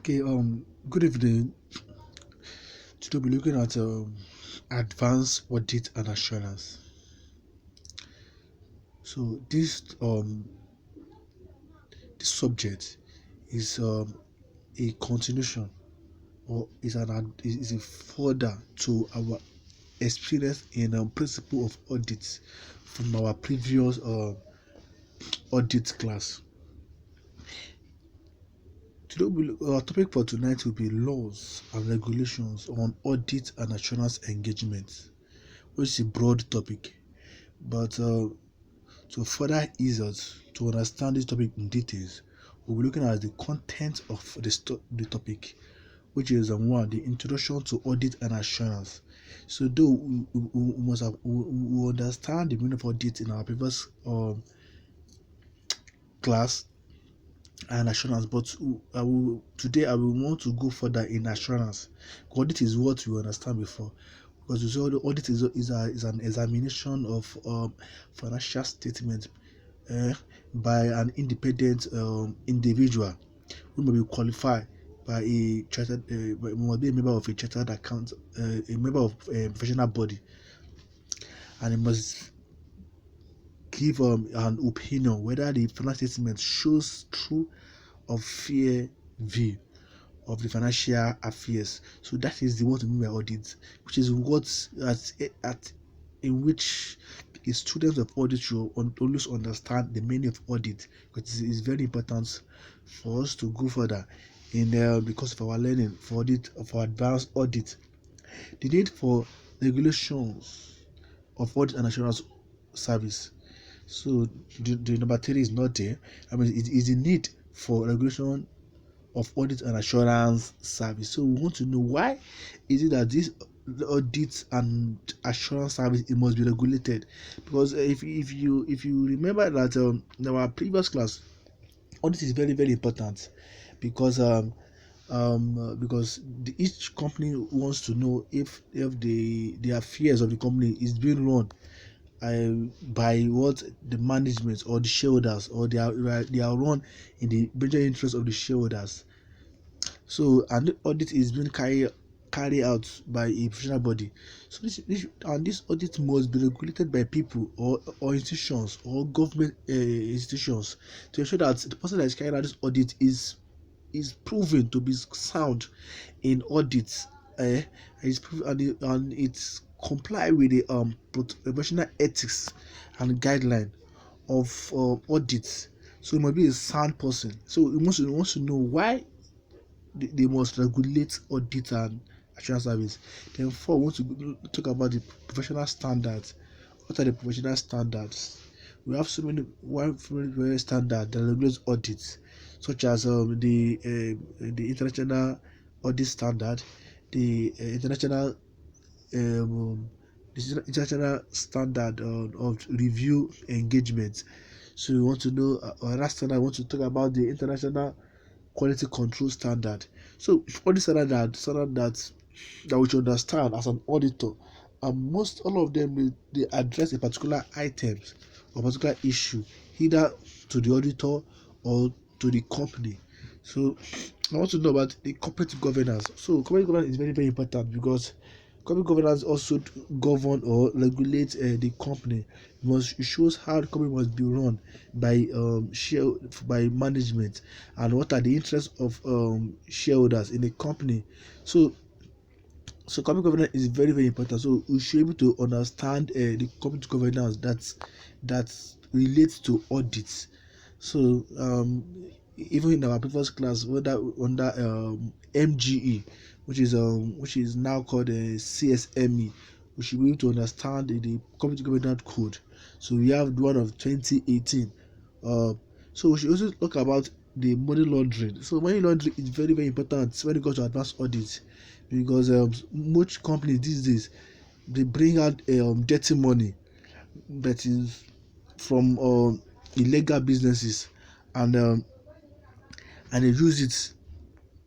Okay, good evening. Today we'll be looking at advanced audit and assurance. So this subject is a continuation or is a further to our experience in principle of audits from our previous audit class. Our topic for tonight will be laws and regulations on audit and assurance engagement, which is a broad topic. But to further ease us to understand this topic in details, we'll be looking at the content of the topic, which is one, the introduction to audit and assurance. So, though we understand the meaning of audit in our previous class and assurance, but today I will want to go further in assurance. Audit is what we understand before, because you saw the audit is an examination of financial statement uh, by an independent individual who may be qualified by a chartered, must be a member of a chartered account, a member of a professional body, and it must give an opinion whether the financial statement shows true or fair view of the financial affairs. So that is the what we mean by audit, which is what at in which a student of audit should always understand the meaning of audit, because it is very important for us to go further in because of our learning for audit, for advanced audit. The need for regulations of audit and assurance service. So the number three is not there. I mean, it is the need for regulation of audit and assurance service. So we want to know, why is it that this audit and assurance service, it must be regulated? Because if you remember that in our previous class, audit is very very important, because each company wants to know if the affairs of the company is being run by what the management or the shareholders, or they are run in the major interest of the shareholders. So an audit is being carried out by a professional body. So this audit must be regulated by people or institutions or government institutions, to ensure that the person that is carrying out this audit is proven to be sound in audits. Is proven, and it's comply with the professional ethics and guideline of audits. So it must be a sound person. So it wants to know why they must regulate audit and assurance service. Then four, we want to talk about the professional standards. What are the professional standards? We have so many very standard that regulates audits, such as the international audit standard, the um, international standard of review engagement. So we want to know, last standard, I want to talk about the international quality control standard. So all these standard that we should understand as an auditor, and most all of them, they address a particular items or particular issue, either to the auditor or to the company. So I want to know about the corporate governance. So corporate governance is very very important, because corporate governance also govern or regulate the company. It shows how the company must be run by by management, and what are the interests of shareholders in the company. So corporate governance is very very important. So we should be able to understand the corporate governance that relates to audits. So even in our previous class, whether under MGE, which is now called CSME, we should be able to understand the corporate governance code. So we have the one of 2018. So we should also talk about the money laundering. So money laundering is very very important when it comes to advanced audits, because most companies these days, they bring out dirty money that is from illegal businesses, and they use it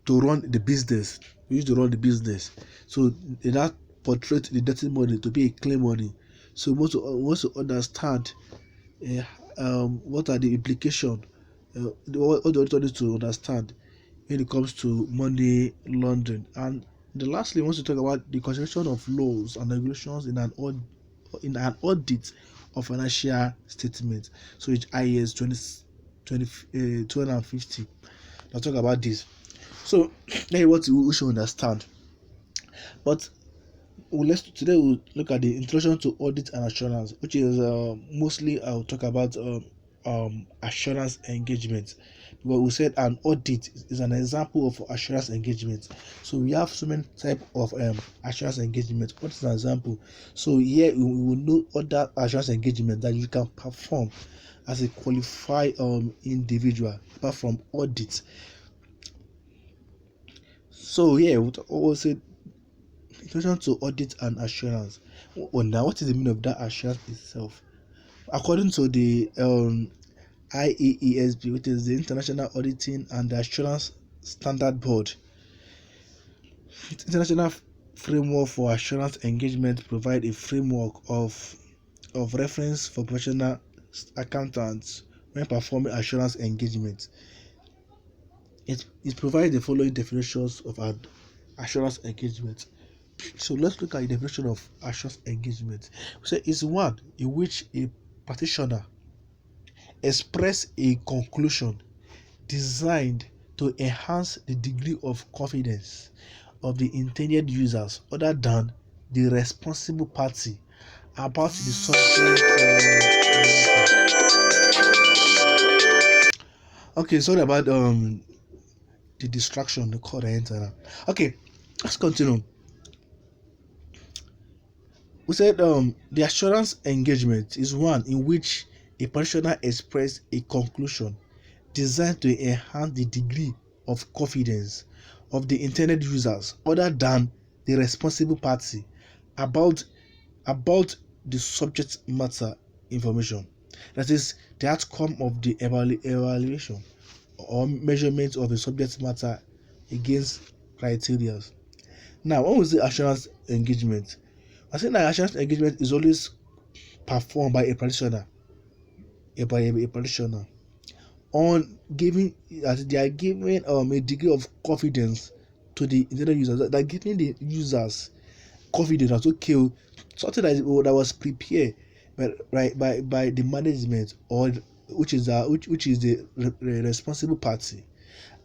to run the business. We used to run the business. So they now portray the dirty money to be a clean money. So we want to understand what are the implications. What the auditor needs to understand when it comes to money laundering. And the lastly, I want to talk about the consideration of laws and regulations in an audit of financial statements. So it's IAS 250. I'll talk about this. So that is what we should understand. But today we'll look at the introduction to audit and assurance, which is mostly I'll talk about assurance engagement. But we said an audit is an example of assurance engagement. So we have so many type of assurance engagement. What is an example? So here we will know other assurance engagement that you can perform as a qualified individual apart from audit. So here we will say introduction to audit and assurance. Now, what is the meaning of that assurance itself? According to the IAESB, which is the International Auditing and Assurance Standard Board, international framework for assurance engagement provide a framework of reference for professional accountants when performing assurance engagement. It provides the following definitions of an assurance engagement. So let's look at the definition of assurance engagement. We say it's one in which a practitioner express a conclusion designed to enhance the degree of confidence of the intended users other than the responsible party about the subject. Okay, sorry about the distraction, the call enter. Okay, let's continue. We said the assurance engagement is one in which a practitioner expresses a conclusion designed to enhance the degree of confidence of the intended users other than the responsible party about the subject matter information. That is the outcome of the evaluation or measurement of the subject matter against criteria. Now, what was the assurance engagement? I think that assurance engagement is always performed by a practitioner, on giving that they are giving a degree of confidence to the intended users, that are giving the users confidence that okay, something that was prepared by the management or which is the responsible party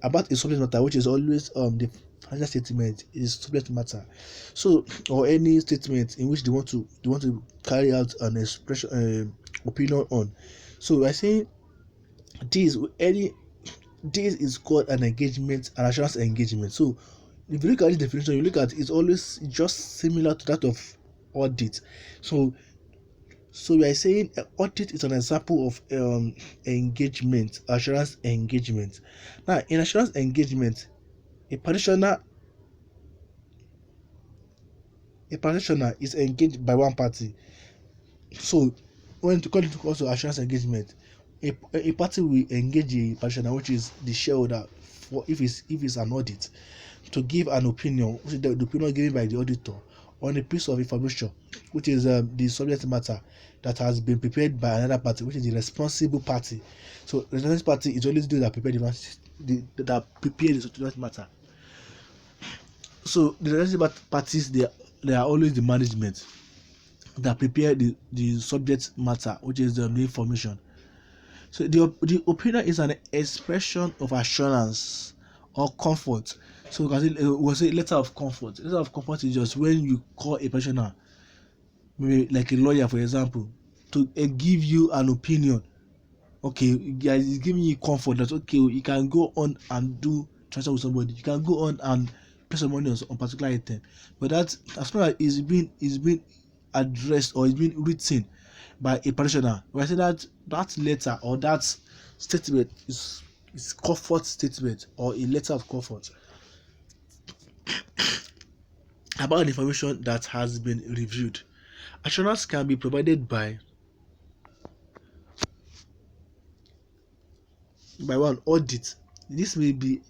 about a subject matter, which is always the financial statement is subject matter. So or any statement in which they want to carry out an expression opinion on. So I say this is called an engagement, an assurance engagement. So if you look at this definition, you look at it's always just similar to that of audit. So we are saying audit is an example of engagement, assurance engagement. Now, in assurance engagement, a practitioner is engaged by one party. So when it comes to assurance engagement, a party will engage a practitioner, which is the shareholder, for if it's an audit, to give an opinion, which is the opinion given by the auditor on a piece of information, which is the subject matter that has been prepared by another party, which is the responsible party. So the responsible party is always those that prepare that prepare the subject matter. So the responsible parties, they are always the management that prepare the subject matter, which is the information. So the opinion is an expression of assurance or comfort. So we say letter of comfort. Letter of comfort is just when you call a practitioner, maybe like a lawyer, for example, to give you an opinion. Okay, guys, it's giving you comfort that okay, you can go on and do transfer with somebody. You can go on and pay some money on particular item. But that as long as it's been addressed or it's been written by a practitioner, we say that letter or that statement is comfort statement or a letter of comfort about the information that has been reviewed. Assurance can be provided by one audit. This may be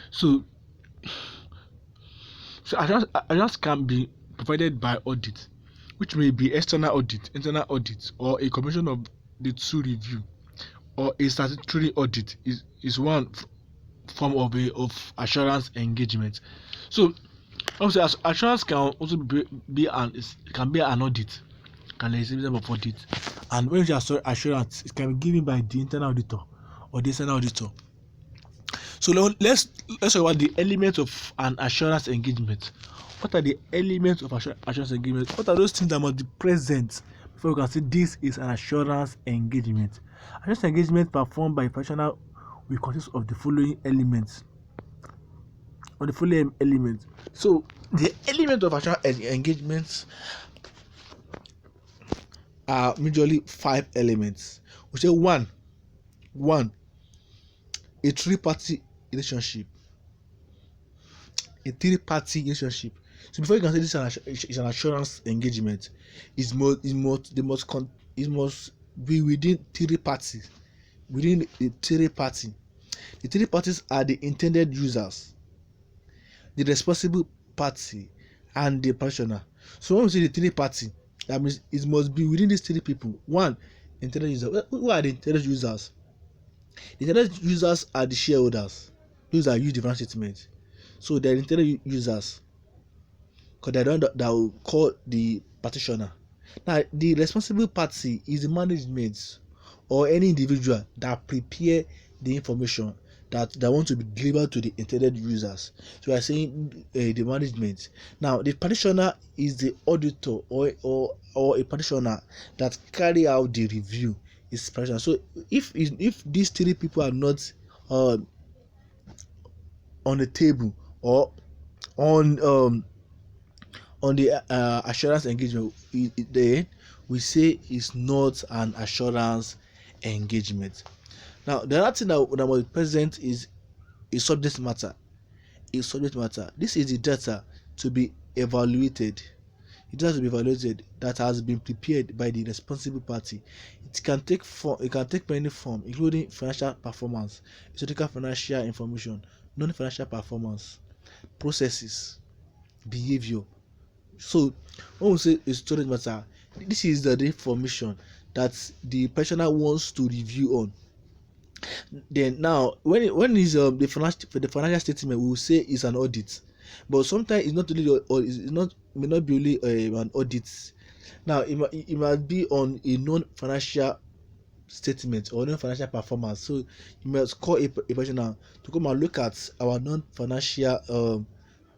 so assurance can be provided by audit, which may be external audit, internal audit, or a combination of the two review or a statutory audit is one form of assurance engagement. So also assurance can also be an audit, can be a system of audit. And when you say assurance, it can be given by the internal auditor or the external auditor. So let's talk about the elements of an assurance engagement. What are the elements of assurance engagement? What are those things that must be present before we can say this is an assurance engagement? Assurance engagement performed by a professional will consist of the following elements. So the elements of assurance engagements are majorly 5 elements. We say one, a three-party relationship. So before you can say this is an assurance engagement, it must be within 3 parties. Within the 3 parties, the 3 parties are the intended users, the responsible party, and the practitioner. So when we say the 3 parties, that means it must be within these 3 people. One, intended user. Who are the intended users? The intended users are the shareholders. Those that use the financial statement. So they are intended users, because they don't that will call the practitioner. Now the responsible party is the management or any individual that prepare the information that want to be delivered to the intended users. So we are saying the management. Now the practitioner is the auditor or a practitioner that carry out the review. Is practitioner. So if these 3 people are not on the table or on the assurance engagement, then we say it's not an assurance engagement. Now the other thing that must be present is a subject matter. This is the data to be evaluated. That has been prepared by the responsible party. It can take many forms, including financial performance, historical financial information, non-financial performance, processes, behavior. So when we say a storage matter, this is the information that the practitioner wants to review on. Then now when is the financial statement, we will say is an audit, but sometimes it's not really may not be only an audit. Now it might be on a non-financial statement or non-financial performance. So you must call a professional to come and look at our non-financial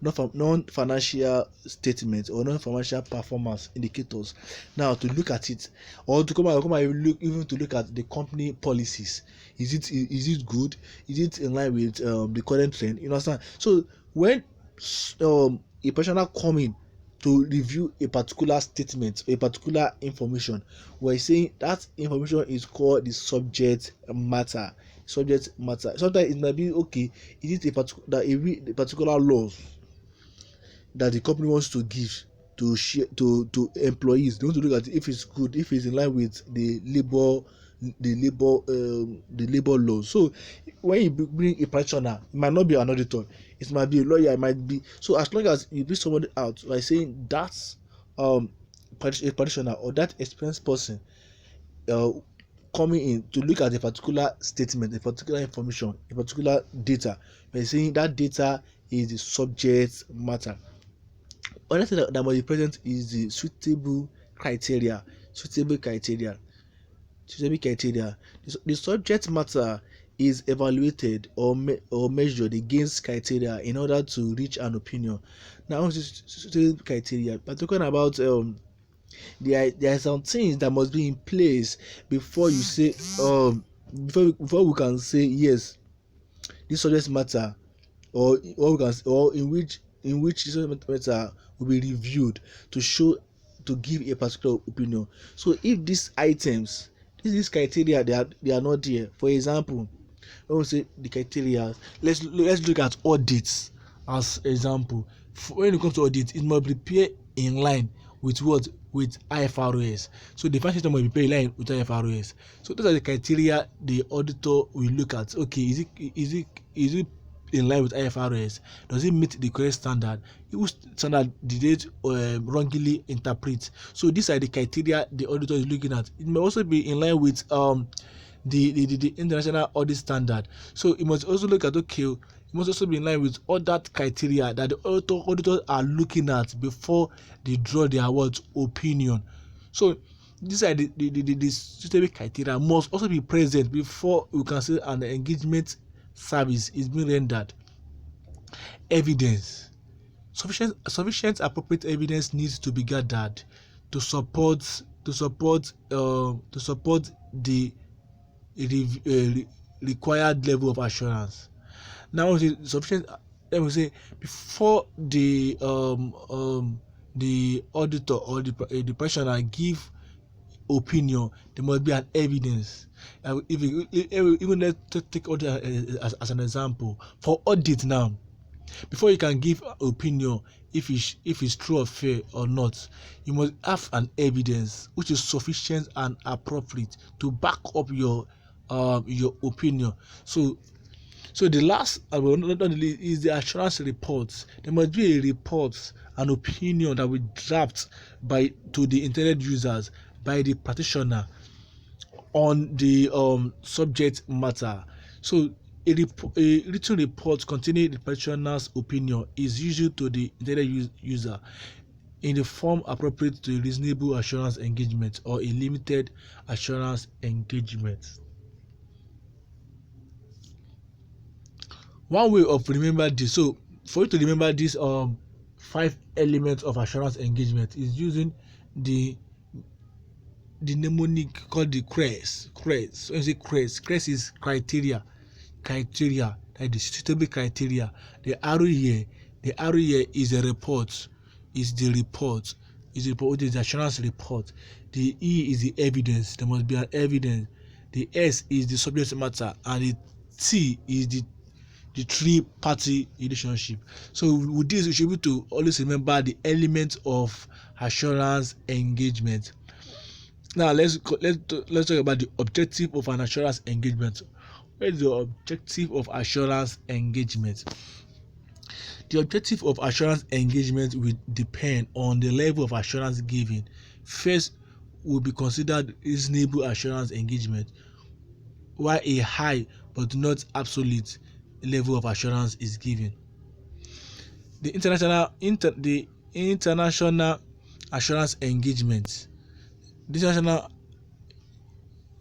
non-financial statements or non-financial performance indicators. Now to look at it, or to come and look at the company policies. Is it good? Is it in line with the current trend? You understand? So when a professional come in to review a particular statement, a particular information, we're saying that information is called the subject matter. Sometimes it might be okay. Is it a particular laws that the company wants to give to share to employees? They want to look at if it's good, if it's in line with the labor laws. So when you bring a practitioner, it might not be an auditor, it might be a lawyer, it might be. So as long as you bring somebody out by saying that's a practitioner or that experienced person coming in to look at a particular statement, a particular information, a particular data, by saying that data is the subject matter. Another thing that must be present is the suitable criteria. The subject matter is evaluated or measured against criteria in order to reach an opinion. Now, suitable criteria, we're talking about there are some things that must be in place before you say before we can say yes, this subject matter, or in which this subject matter will be reviewed to give a particular opinion. So if these items, these criteria, they are not there. For example, when we say the criteria, let's look at audits as example. When it comes to audit, it must be prepared in line with what? With IFRS. So the financial statement must be prepared in line with IFRS. So those are the criteria the auditor will look at. Okay, is it in line with IFRS? Does it meet the correct standard? Which standard did it wrongly interpret? So these are the criteria the auditor is looking at. It may also be in line with the international audit standard. So it must also look at, okay, it must also be in line with other criteria that the auditors are looking at before they draw their opinion. So these are the suitable criteria must also be present before we can say an engagement service is being rendered. Evidence. Sufficient appropriate evidence needs to be gathered to support the required level of assurance. Now sufficient, let me say, before the auditor or the practitioner give opinion, there must be an evidence. Even let's take audit as an example. For audit now, before you can give opinion if it's true or fair or not, you must have an evidence which is sufficient and appropriate to back up your opinion. So the last not only is the assurance reports. There must be a report, an opinion that we draft to the intended users by the practitioner on the subject matter. So a written report containing the practitioner's opinion is issued to the intended user in the form appropriate to a reasonable assurance engagement or a limited assurance engagement. One way of remember this, so for you to remember this 5 elements of assurance engagement is using the mnemonic called the CRES. So you say CRES is criteria, like the suitable criteria. The arrow here is a report, which is the assurance report. The E is the evidence. There must be an evidence. The S is the subject matter, and the T is the 3-party relationship. So with this, we should be able to always remember the elements of assurance engagement. Now let's talk about the objective of an assurance engagement. What is the objective of assurance engagement? The objective of assurance engagement will depend on the level of assurance given. First will be considered reasonable assurance engagement, while a high but not absolute level of assurance is given. The international assurance engagement. The international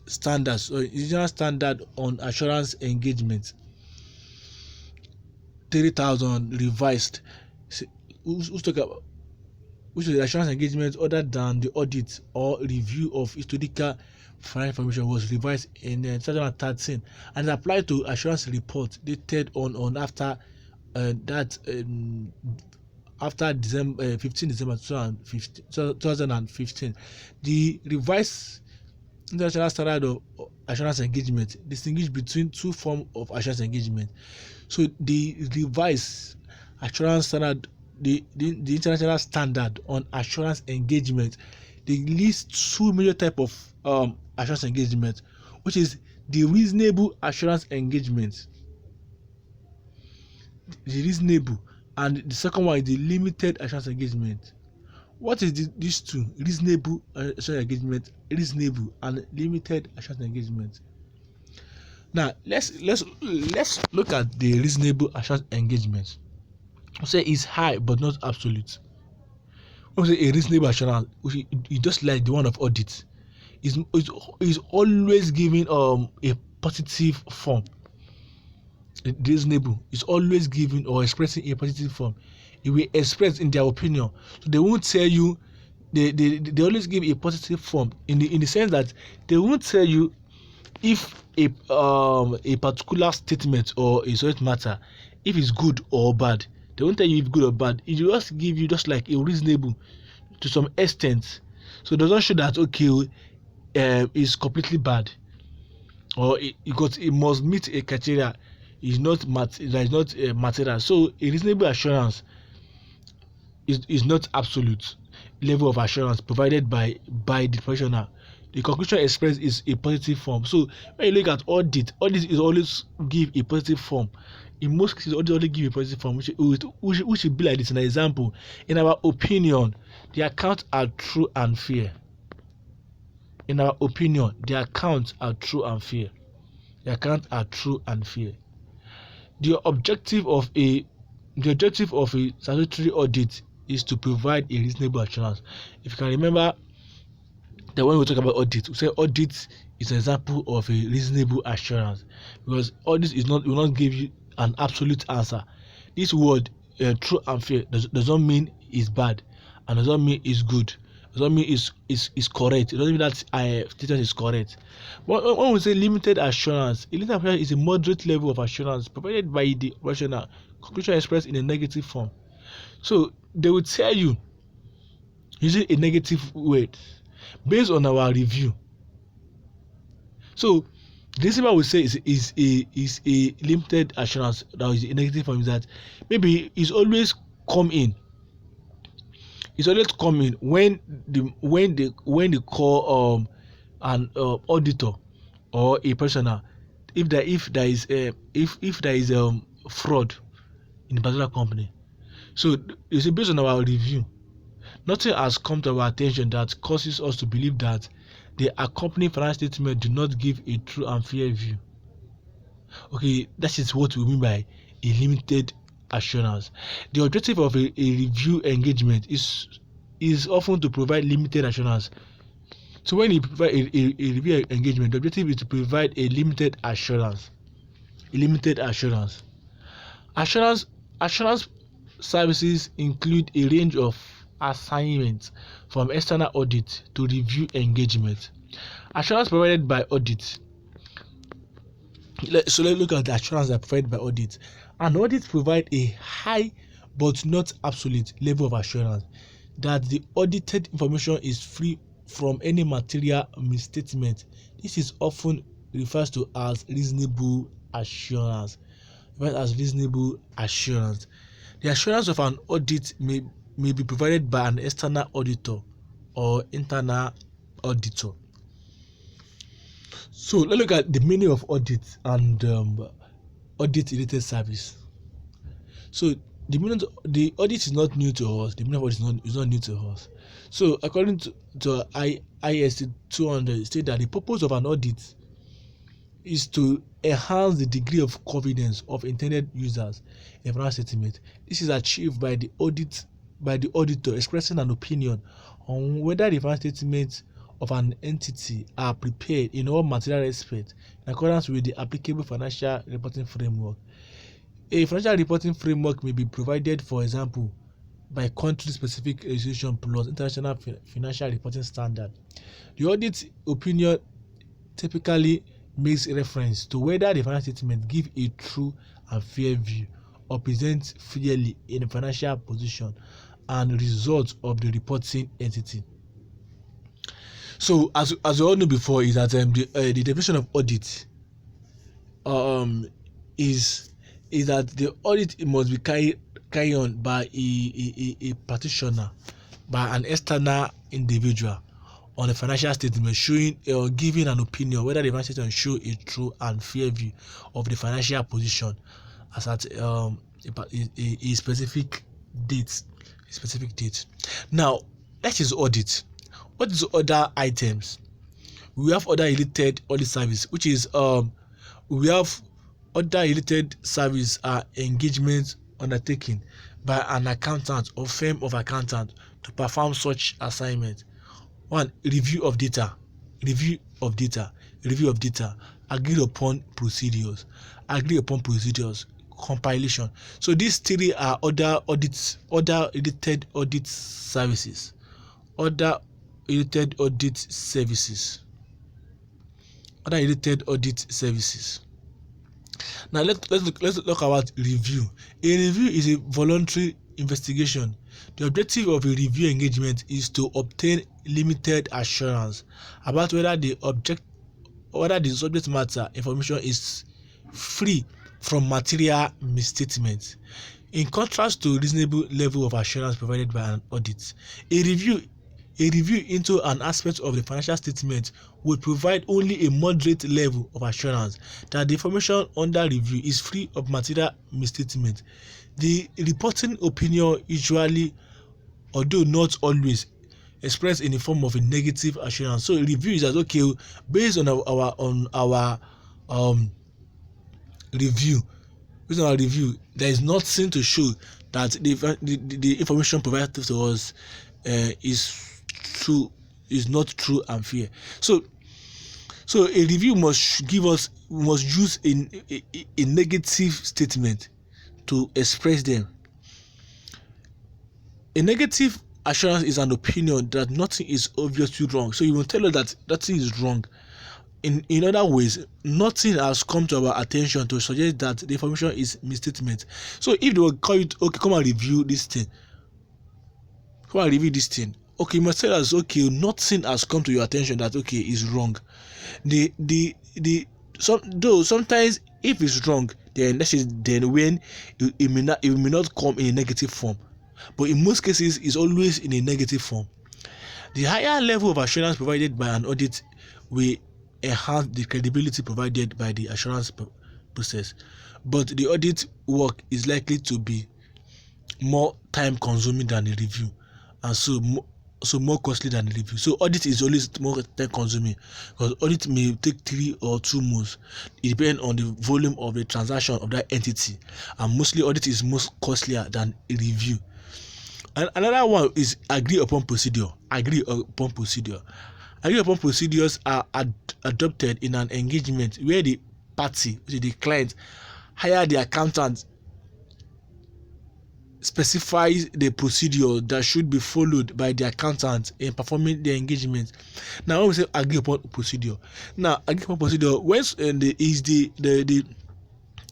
standards or international standard on assurance engagement 3000 revised, who's talking about which is the assurance engagement other than the audit or review of historical financial information was revised in 2013 and applied to assurance report dated on after after December 15 December 2015. The revised international standard of assurance engagement distinguish between two forms of assurance engagement. So the revised assurance standard, the international standard on assurance engagement, they list two major type of assurance engagement, which is the reasonable assurance engagement, and the second one is the limited assurance engagement. What is these two? Reasonable assurance engagement, reasonable and limited assurance engagement. Now let's look at the reasonable assurance engagement. We say it's high but not absolute. We say a reasonable assurance, which is just like the one of audit, is always giving a positive form. Reasonable is always giving or expressing a positive form. It will express in their opinion. So they won't tell you. They always give a positive form in the sense that they won't tell you if a particular statement or a subject matter, if it's good or bad. They won't tell you if good or bad. It will just give you just like a reasonable to some extent. So it doesn't show that okay it's completely bad or because it must meet a criteria. Is not material. So a reasonable assurance is not absolute level of assurance provided by the practitioner. The conclusion expressed is a positive form. So when you look at audit is always give a positive form in most cases audit only give a positive form, which should be like this. An example: in our opinion, the accounts are true and fair. In our opinion, the accounts are true and fair. The accounts are true and fair. The objective of a statutory audit is to provide a reasonable assurance. If you can remember that when we talk about audit, we say audit is an example of a reasonable assurance, because audit will not give you an absolute answer. This word true and fair does not mean it's bad, and does not mean it's good. Does not mean it's correct. It doesn't mean that statement is correct. But when we say limited assurance, a limited assurance is a moderate level of assurance provided by the rational conclusion expressed in a negative form. So they will tell you using a negative word based on our review. So the reason why we say is a limited assurance that is a negative form is that maybe it's always come in when they call an auditor or a personal, if there is fraud in a particular company. So you see, based on our review, nothing has come to our attention that causes us to believe that the accompanying financial statement do not give a true and fair view. Okay, that is what we mean by a limited assurance. The objective of a review engagement is often to provide limited assurance. So when you provide a review engagement, the objective is to provide a limited assurance. Assurance services include a range of assignments from external audit to review engagement. Assurance provided by audit. Let's look at the assurance that provided by audit. An audit provides a high but not absolute level of assurance that the audited information is free from any material misstatement. This is often referred to as reasonable assurance. The assurance of an audit may be provided by an external auditor or internal auditor. So let's look at the meaning of audit and audit-related service. So the audit is not new to us. The meaning of audit is not new to us. So according to ISC 200, it states that the purpose of an audit is to enhance the degree of confidence of intended users in a financial statement. This is achieved by the auditor expressing an opinion on whether the financial statements of an entity are prepared in all material respects in accordance with the applicable financial reporting framework. A financial reporting framework may be provided, for example, by country-specific legislation plus international financial reporting standard. The audit opinion typically makes reference to whether the financial statement give a true and fair view or presents fairly in the financial position and results of the reporting entity. So as we all know before, is that the definition of audit is that the audit must be carried on by a practitioner, by an external individual on a financial statement, showing or giving an opinion whether the financial statement show a true and fair view of the financial position as at a specific date. Now, that is audit. What is other items? We have other related audit service, which is we have other related service engagement undertaken by an accountant or firm of accountant to perform such assignment. One, review of data, agreed upon procedures, compilation. So these three are other related audit services. Other related audit services. Now let's look about review. A review is a voluntary investigation. The objective of a review engagement is to obtain limited assurance about whether the subject matter information is free from material misstatements. In contrast to reasonable level of assurance provided by an audit, a review A review into an aspect of the financial statement would provide only a moderate level of assurance that the information under review is free of material misstatement. The reporting opinion usually, although not always, expressed in the form of a negative assurance. So a review is that okay, based on our um review, there is nothing to show that the information provided to us is true, is not true and fair. So a review must use a negative statement to express them. A negative assurance is an opinion that nothing is obviously wrong. So you will tell us that nothing is wrong. In other ways, nothing has come to our attention to suggest that the information is misstatement. So if they will call it, okay, come and review this thing, okay, you must tell us, okay, nothing has come to your attention that okay is wrong. Though sometimes if it's wrong, then when it may not come in a negative form, but in most cases it's always in a negative form. The higher level of assurance provided by an audit will enhance the credibility provided by the assurance process, but the audit work is likely to be more time consuming than the review, and so more costly than the review. So audit is always more time consuming because audit may take 3 or 2 months. It depends on the volume of the transaction of that entity, and mostly audit is most costlier than a review. And another one is agree upon procedure. Agreed upon procedures are adopted in an engagement where the party, the client, hire the accountant, specifies the procedure that should be followed by the accountant in performing the engagement. Now when we say agree upon procedure, when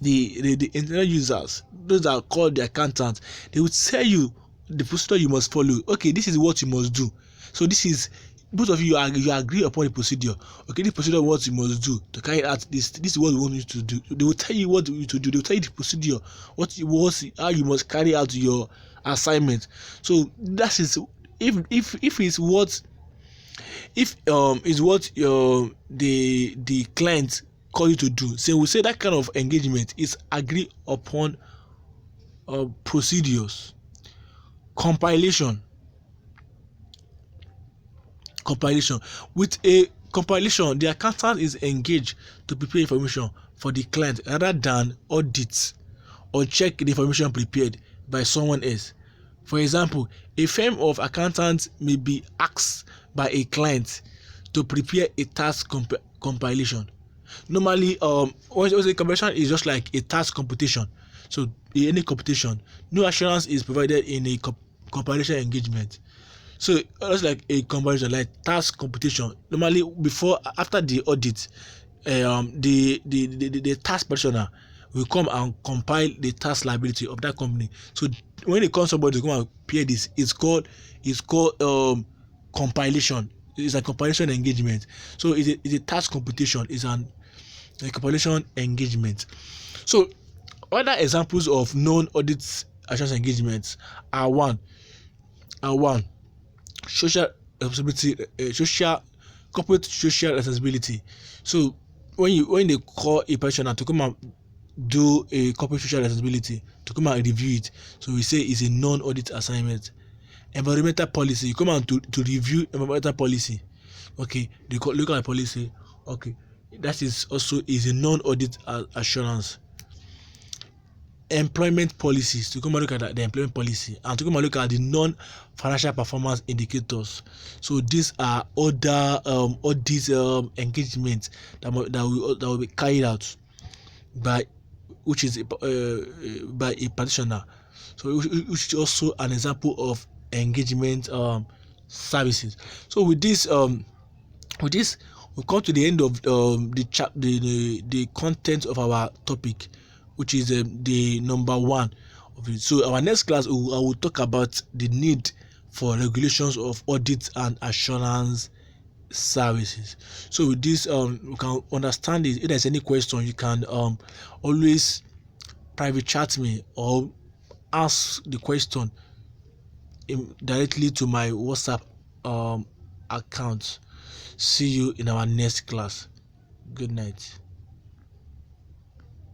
the internal users, those that are called the accountants, they will tell you the procedure you must follow. Okay, this is what you must do. So this is, both of you agree upon the procedure. Okay, this procedure what you must do to carry out this is what we want you to do. They will tell you what you to do. They will tell you the procedure, how you must carry out your assignment. So that is, if it's what is what the client call you to do. So we say that kind of engagement is agree upon procedures. Compilation. With a compilation, the accountant is engaged to prepare information for the client rather than audit or check the information prepared by someone else. For example, a firm of accountants may be asked by a client to prepare a tax compilation. Normally, once a compilation is just like a tax computation. So in any computation, no assurance is provided in a compilation engagement. So just like a comparison, like tax computation. Normally, after the audit, the tax practitioner will come and compile the tax liability of that company. So when it comes somebody to come and prepare this, it's called compilation. It's a compilation engagement. So it's a tax computation. It's a compilation engagement. So other examples of non-audit assurance engagements are one social responsibility, corporate social responsibility. So when they call a practitioner to come and do a corporate social responsibility, to come and review it, so we say it's a non-audit assignment. Environmental policy, you come and to review environmental policy. Okay, they look at the policy. Okay, that is also is a non-audit assurance. Employment policies, to come and look at the employment policy, and to come and look at the non-financial performance indicators. So these are other audit engagements that will be carried out by by a practitioner. So which is also an example of engagement services. So with this we come to the end of the content of our topic, which is the number 1 of it. So our next class I will talk about the need for regulations of audit and assurance services. So with this we can understand it. If there's any question, you can always private chat me or ask the question directly to my WhatsApp account. See you in our next class. Good night.